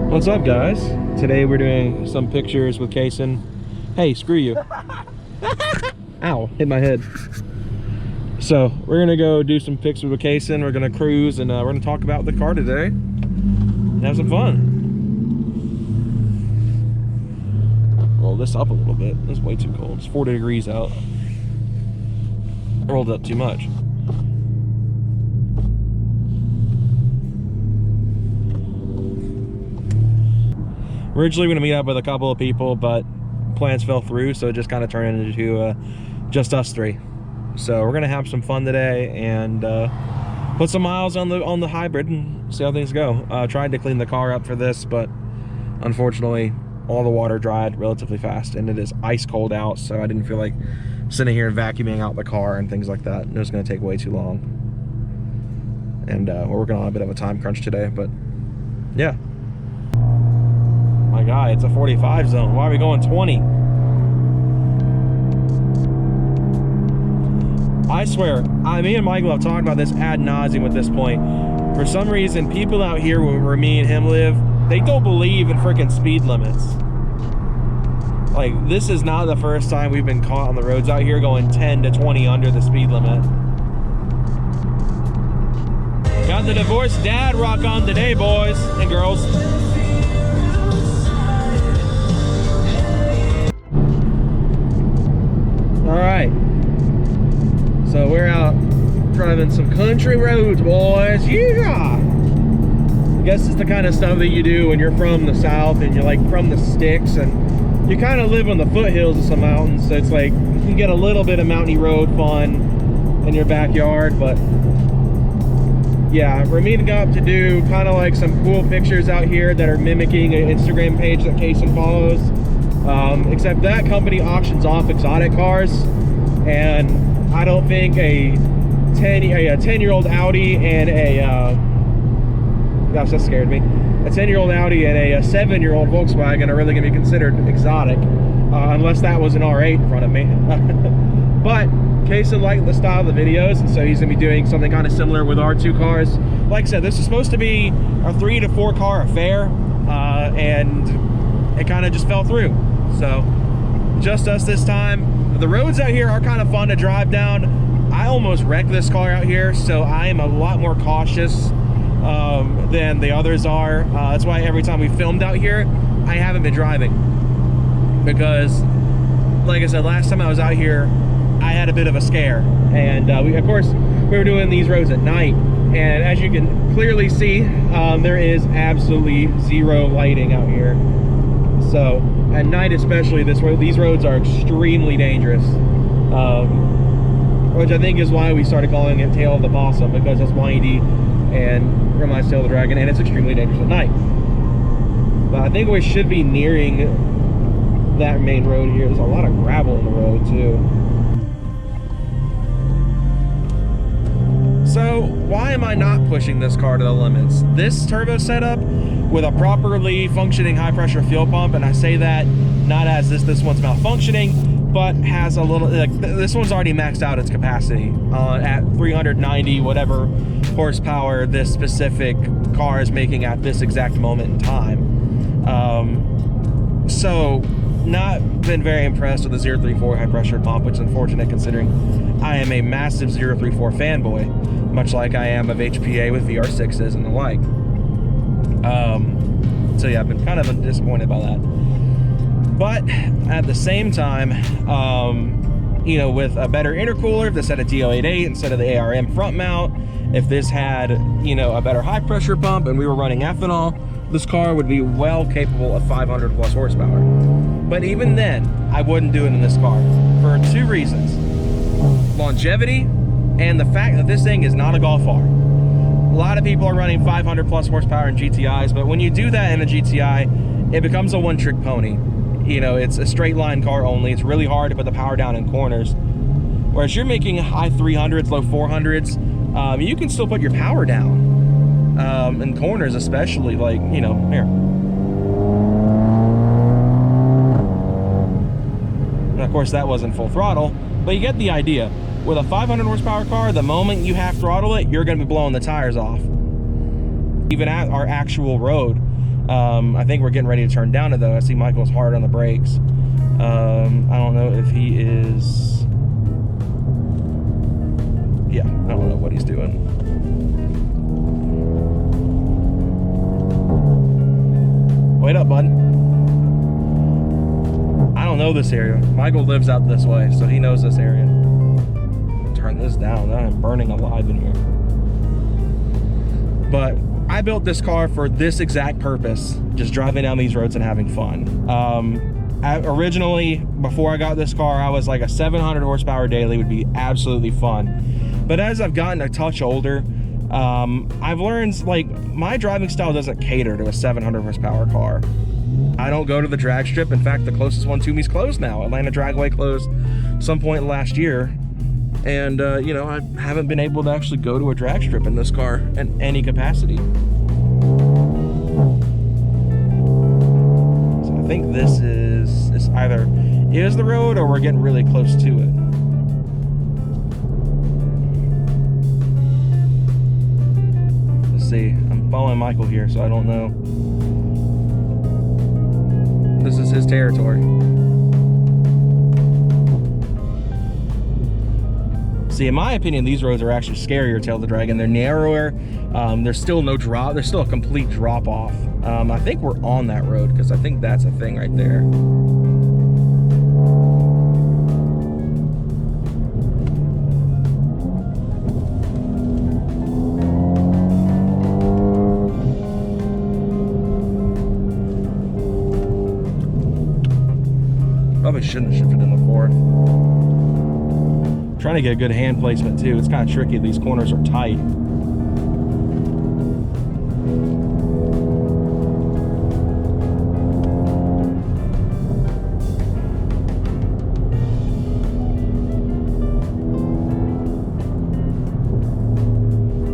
What's up, guys? Today we're doing some pictures with Kason. Hey, screw you. Ow, hit my head. So we're gonna go do some pictures with Kason. We're gonna cruise and we're gonna talk about the car today and have some fun. Roll this up a little bit. It's way too cold. It's 40 degrees out. I rolled up too much. Originally, we're gonna meet up with a couple of people, but plans fell through, so it just kind of turned into just us three. So we're gonna have some fun today and put some miles on the hybrid and see how things go. Tried to clean the car up for this, but unfortunately, all the water dried relatively fast, and it is ice cold out. So I didn't feel like sitting here and vacuuming out the car and things like that. It was gonna take way too long, and we're working on a bit of a time crunch today. But yeah. My God, it's a 45 zone. Why are we going 20? I swear, me and Michael have talked about this ad nauseum at this point. For some reason, people out here where me and him live, they don't believe in freaking speed limits. Like, this is not the first time we've been caught on the roads out here going 10 to 20 under the speed limit. Got the divorced dad rock on today, boys and girls. All right, so we're out driving some country roads, boys. Yeah, I guess it's the kind of stuff that you do when you're from the South and you're like from the sticks and you kind of live on the foothills of some mountains. So it's like you can get a little bit of mountainy road fun in your backyard. But yeah, we're meeting up to do kind of like some cool pictures out here that are mimicking an Instagram page that Kason follows. Except that company auctions off exotic cars, and I don't think a 10-year-old Audi and a gosh, that scared me. A 10-year-old Audi and a 7-year-old Volkswagen are really going to be considered exotic, unless that was an R8 in front of me. But Kason liked the style of the videos, and so he's going to be doing something kind of similar with our two cars. Like I said, this is supposed to be a 3 to 4 car affair, and it kind of just fell through. So just us this time. The roads out here are kind of fun to drive down. I almost wrecked this car out here, so I am a lot more cautious than the others are. That's why every time we filmed out here, I haven't been driving, because like I said, last time I was out here, I had a bit of a scare. And of course we were doing these roads at night, and as you can clearly see, there is absolutely zero lighting out here. So at night especially, these roads are extremely dangerous, which I think is why we started calling it Tail of the Possum, because it's windy and reminds Tail of the Dragon, and it's extremely dangerous at night. But I think we should be nearing that main road here. There's a lot of gravel in the road too. So why am I not pushing this car to the limits? This turbo setup with a properly functioning high pressure fuel pump, and I say that not as this one's malfunctioning, but has a little, like, this one's already maxed out its capacity at 390 whatever horsepower this specific car is making at this exact moment in time. So not been very impressed with the 034 high pressure pump, which is unfortunate considering I am a massive 034 fanboy, much like I am of HPA with VR6s and the like. So yeah, I've been kind of disappointed by that. But at the same time, you know, with a better intercooler, if this had a DO88 instead of the ARM front mount, if this had, you know, a better high pressure pump and we were running ethanol, this car would be well capable of 500 plus horsepower. But even then, I wouldn't do it in this car for 2 reasons. Longevity, and the fact that this thing is not a Golf R. A lot of people are running 500 plus horsepower in GTIs, but when you do that in a GTI, it becomes a one-trick pony. You know, it's a straight line car only. It's really hard to put the power down in corners. Whereas you're making high 300s, low 400s, you can still put your power down in corners, especially, like, you know, here. And of course that wasn't full throttle, but you get the idea. With a 500 horsepower car, the moment you half throttle it, you're going to be blowing the tires off. Even at our actual road, I think we're getting ready to turn down it though. I see Michael's hard on the brakes. I don't know if he is... Yeah, I don't know what he's doing. Wait up, bud. I don't know this area. Michael lives out this way, so he knows this area. Turn this down. I'm burning alive in here. But I built this car for this exact purpose, just driving down these roads and having fun. Originally, before I got this car, I was like a 700 horsepower daily would be absolutely fun. But as I've gotten a touch older, I've learned like my driving style doesn't cater to a 700 horsepower car. I don't go to the drag strip. In fact, the closest one to me is closed now. Atlanta Dragway closed some point last year. And, you know, I haven't been able to actually go to a drag strip in this car in any capacity. So I think this either is the road or we're getting really close to it. Let's see. I'm following Michael here, so I don't know. This is his territory. See, in my opinion, these roads are actually scarier, Tail the Dragon. They're narrower. There's still no drop. There's still a complete drop off. I think we're on that road because I think that's a thing right there. Probably shouldn't have shifted in the fourth. Trying to get a good hand placement too. It's kind of tricky. These corners are tight.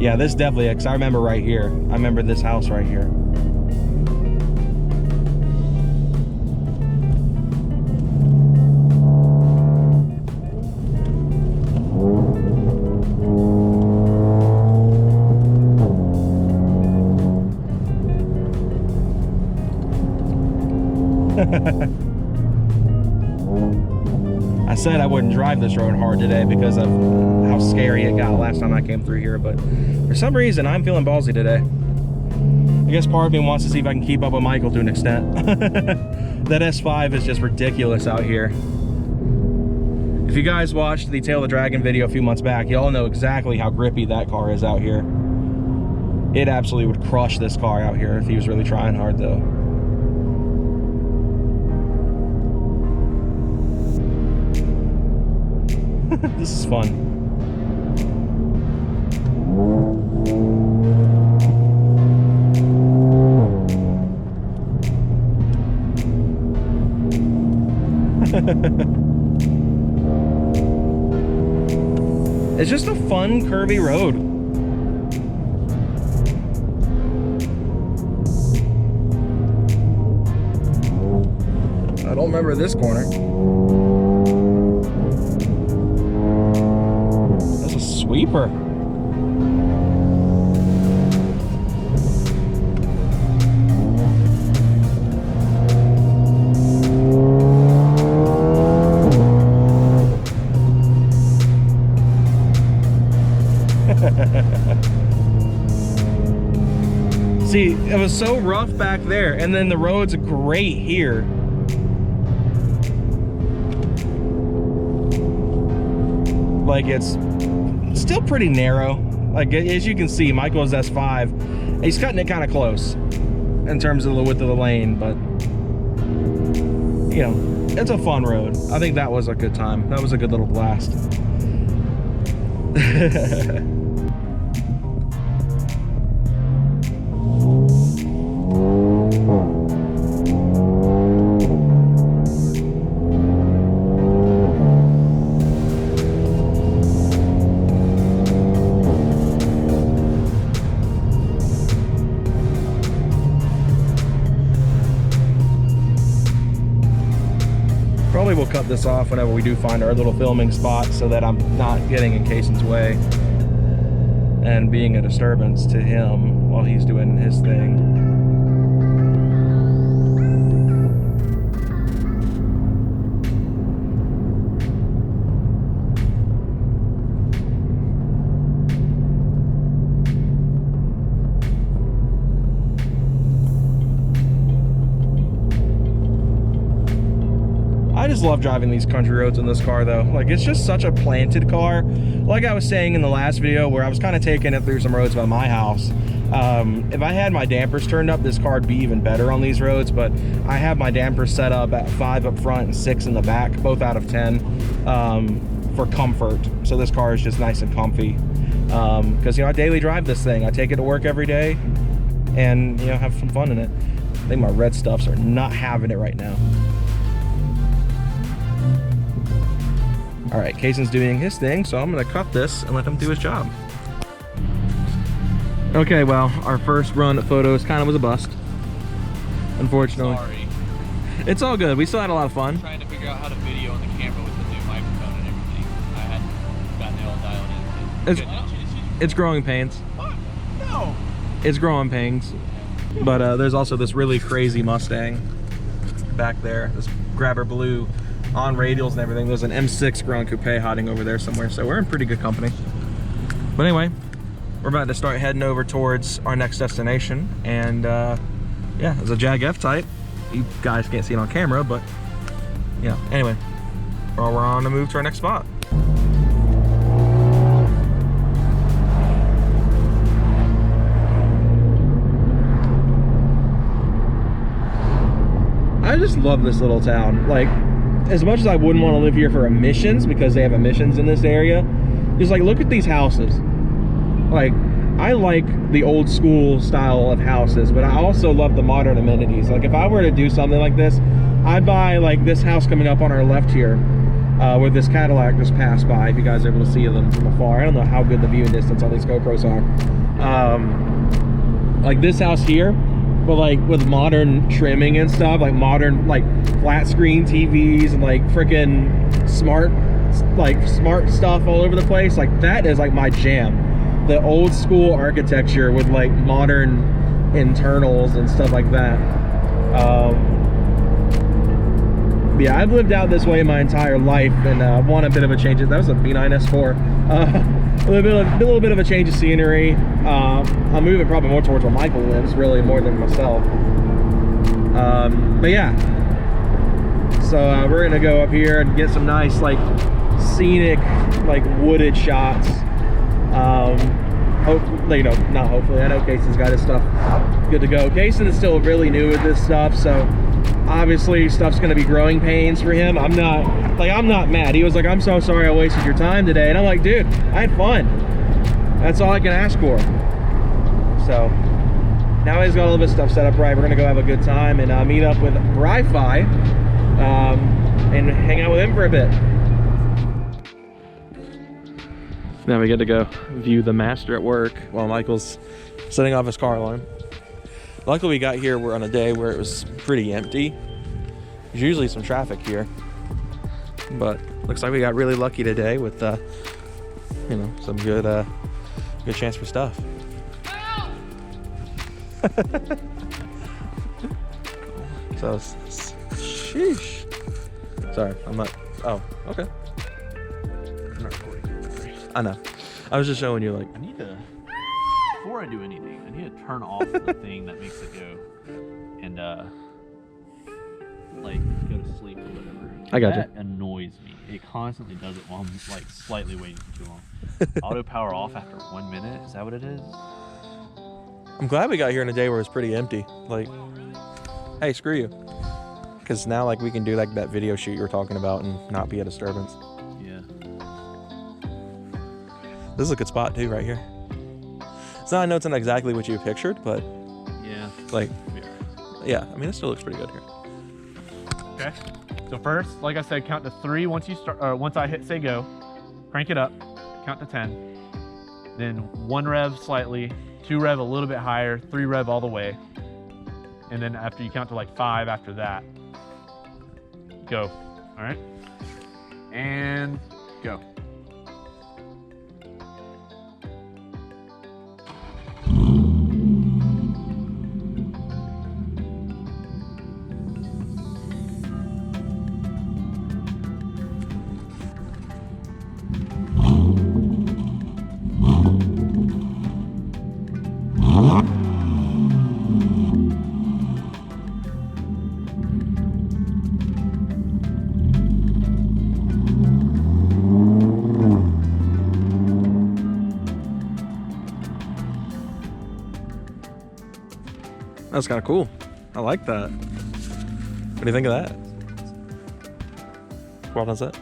Yeah, this definitely, because I remember right here. I remember this house right here. I said I wouldn't drive this road hard today because of how scary it got last time I came through here, but for some reason I'm feeling ballsy today. I guess part of me wants to see if I can keep up with Michael to an extent. That S5 is just ridiculous out here. If you guys watched the Tail of the Dragon video a few months back, y'all know exactly how grippy that car is out here. It absolutely would crush this car out here if he was really trying hard though. This is fun. It's just a fun, curvy road. I don't remember this corner. Sweeper. See, it was so rough back there, and then the road's great here. Like it's still pretty narrow. Like as you can see, Michael's S5, he's cutting it kind of close in terms of the width of the lane, but you know, it's a fun road. I think that was a good time. That was a good little blast. Probably we'll cut this off whenever we do find our little filming spot so that I'm not getting in Cason's way and being a disturbance to him while he's doing his thing. I just love driving these country roads in this car though. Like, it's just such a planted car. Like I was saying in the last video where I was kind of taking it through some roads by my house. If I had my dampers turned up, this car would be even better on these roads, but I have my dampers set up at 5 up front and 6 in the back, both out of 10, for comfort. So this car is just nice and comfy. Because, you know, I daily drive this thing. I take it to work every day and, you know, have some fun in it. I think my red stuffs are not having it right now. All right, Kaysen's doing his thing, so I'm gonna cut this and let him do his job. Okay, well, our first run at photos kind of was a bust, unfortunately. Sorry. It's all good. We still had a lot of fun. I'm trying to figure out how to video on the camera with the new microphone and everything. I hadn't gotten it all dialed in. It's growing pains. What? No. It's growing pains. But there's also this really crazy Mustang back there, this grabber blue on radials and everything. There's an M6 Grand Coupe hiding over there somewhere, so we're in pretty good company. But anyway, we're about to start heading over towards our next destination, and yeah, it's a Jag F-Type. You guys can't see it on camera, but yeah. Anyway, we're on the move to our next spot. I just love this little town. Like, as much as I wouldn't want to live here for emissions, because they have emissions in this area, just like, look at these houses. Like, I like the old school style of houses, but I also love the modern amenities. Like, if I were to do something like this, I'd buy like this house coming up on our left here, where this Cadillac just passed by, if you guys are able to see them from afar. I don't know how good the viewing distance on these GoPros are. Like this house here, but like with modern trimming and stuff, like modern like flat screen TVs and like freaking smart stuff all over the place. Like, that is like my jam. The old school architecture with like modern internals and stuff like that. Yeah, I've lived out this way my entire life, and want a bit of a change. That was a B9 S4. A little bit of a change of scenery. I'm moving probably more towards where Michael lives, really, more than myself. But yeah, so we're gonna go up here and get some nice, like, scenic, like, wooded shots. Hopefully, you know, not hopefully, I know Kaysen's got his stuff good to go. Kaysen is still really new with this stuff, so obviously stuff's gonna be growing pains for him. I'm not mad. He was like, I'm so sorry I wasted your time today, and I'm like, dude, I had fun. That's all I can ask for. So now he's got a little bit of stuff set up right. We're gonna go have a good time and meet up with Wi-Fi and hang out with him for a bit. Now we get to go view the master at work while Michael's setting off his car alarm. Luckily we got here, we're on a day where it was pretty empty. There's usually some traffic here, but looks like we got really lucky today with you know, some good chance for stuff. So, sheesh. Sorry, I'm not. Oh, okay. I'm not recording. I know. I was just showing you, like, I need to, before I do anything, I need to turn off the thing that makes it go and like go to sleep or whatever. I got you. That annoys me. It constantly does it while I'm like slightly waiting for too long. Auto power off after 1 minute. Is that what it is? I'm glad we got here in a day where it's pretty empty. Like, hey, screw you. Because now, like, we can do like that video shoot you were talking about and not be a disturbance. Yeah. This is a good spot too, right here. So I know it's not exactly what you pictured, but yeah, like, yeah, I mean, it still looks pretty good here. Okay. So first, like I said, count to 3 once you start. Once I hit say go, crank it up, count to 10. Then 1 rev slightly, 2 rev a little bit higher, 3 rev all the way, and then after you count to like 5 after that, go. All right. And go. That's kind of cool. I like that. What do you think of that? Well done, set.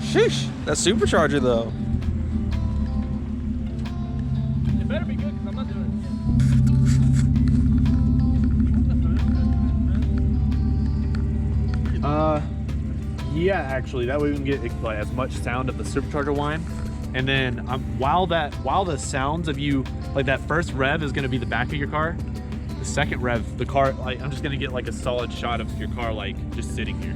Sheesh, that supercharger though. It better be good because I'm not doing it. Yeah, actually, that way we can get like as much sound of the supercharger whine, and then while the sounds of you, like that first rev is going to be the back of your car, the second rev, the car, like I'm just going to get like a solid shot of your car like just sitting here,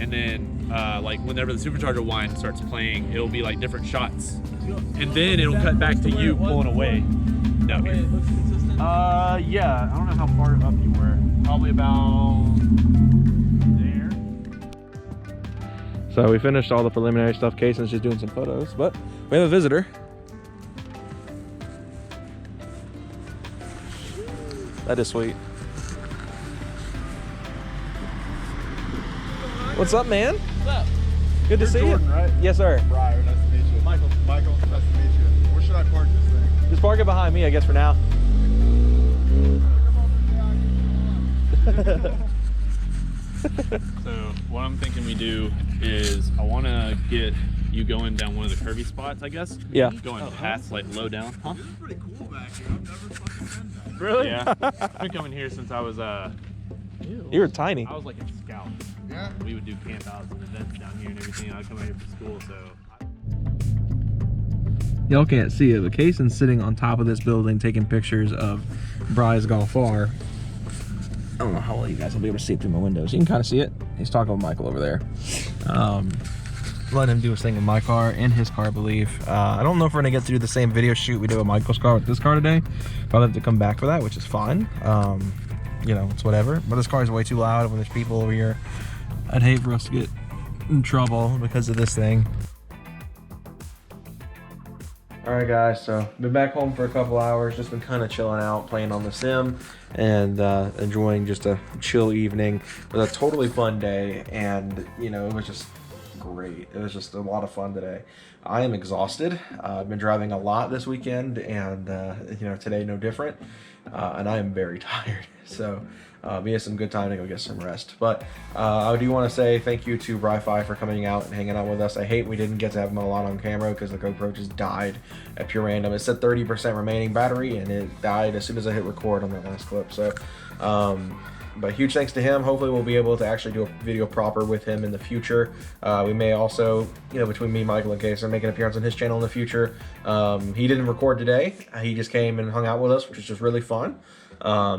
and then like whenever the supercharger whine starts playing, it'll be like different shots, and then it'll cut back to you pulling away. No, here. Yeah, I don't know how far up you were. Probably about there. So we finished all the preliminary stuff. Kason's just doing some photos, but we have a visitor. That is sweet. What's up, man? What's up? Good to see Jordan, you. Right? Yes, sir. Brian, nice to meet you. Michael, nice to meet you. Where should I park this thing? Just park it behind me, I guess, for now. So what I'm thinking we do is I want to get you going down one of the curvy spots, I guess. Yeah. Going past like low down. Huh? This is pretty cool back here. I've never fucking been back. Really? Yeah. I've been coming here since I was You were tiny. I was like a scout. Yeah. We would do camp outs and events down here and everything. I'd come out here for school, so. Y'all can't see it, but Kason's sitting on top of this building taking pictures of Bry's Golf R. I don't know how well you guys will be able to see it through my windows. You can kind of see it. He's talking with Michael over there. Let him do his thing with my car and his car, I believe. I don't know if we're gonna get to do the same video shoot we did with Michael's car with this car today. Probably have to come back for that, which is fine. You know, it's whatever. But this car is way too loud when there's people over here. I'd hate for us to get in trouble because of this thing. All right, guys, so been back home for a couple hours, just been kind of chilling out, playing on the sim, and enjoying just a chill evening. It was a totally fun day, and you know, it was just great. It was just a lot of fun today. I am exhausted. I've been driving a lot this weekend, and you know, today no different, and I am very tired. So we had some good time to go get some rest. But I do want to say thank you to Bri-Fi for coming out and hanging out with us. I hate we didn't get to have him a lot on camera because the GoPro just died at pure random. It said 30% remaining battery, and it died as soon as I hit record on that last clip. So but huge thanks to him. Hopefully we'll be able to actually do a video proper with him in the future. We may also, you know, between me, Michael, and Kason, make an appearance on his channel in the future. He didn't record today. He just came and hung out with us, which is just really fun.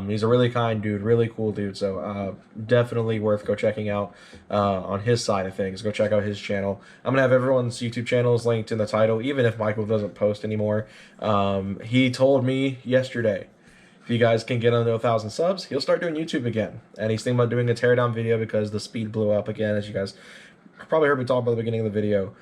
He's a really kind dude, really cool dude. So definitely worth go checking out on his side of things. Go check out his channel. I'm gonna have everyone's YouTube channels linked in the title, even if Michael doesn't post anymore. He told me yesterday, if you guys can get under 1,000 subs, he'll start doing YouTube again. And he's thinking about doing a teardown video because the speed blew up again, as you guys probably heard me talk about at the beginning of the video.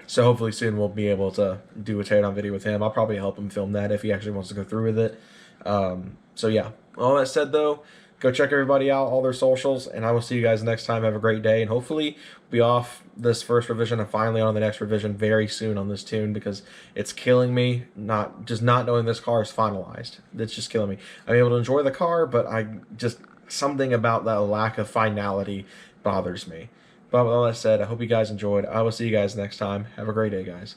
So hopefully soon we'll be able to do a teardown video with him. I'll probably help him film that if he actually wants to go through with it. So yeah, all that said though, go check everybody out, all their socials, and I will see you guys next time. Have a great day, and hopefully we'll be off this first revision and finally on the next revision very soon on this tune, because it's killing me not knowing this car is finalized. It's just killing me. I'm able to enjoy the car, but something about that lack of finality bothers me. But with all that said, I hope you guys enjoyed. I will see you guys next time. Have a great day, guys.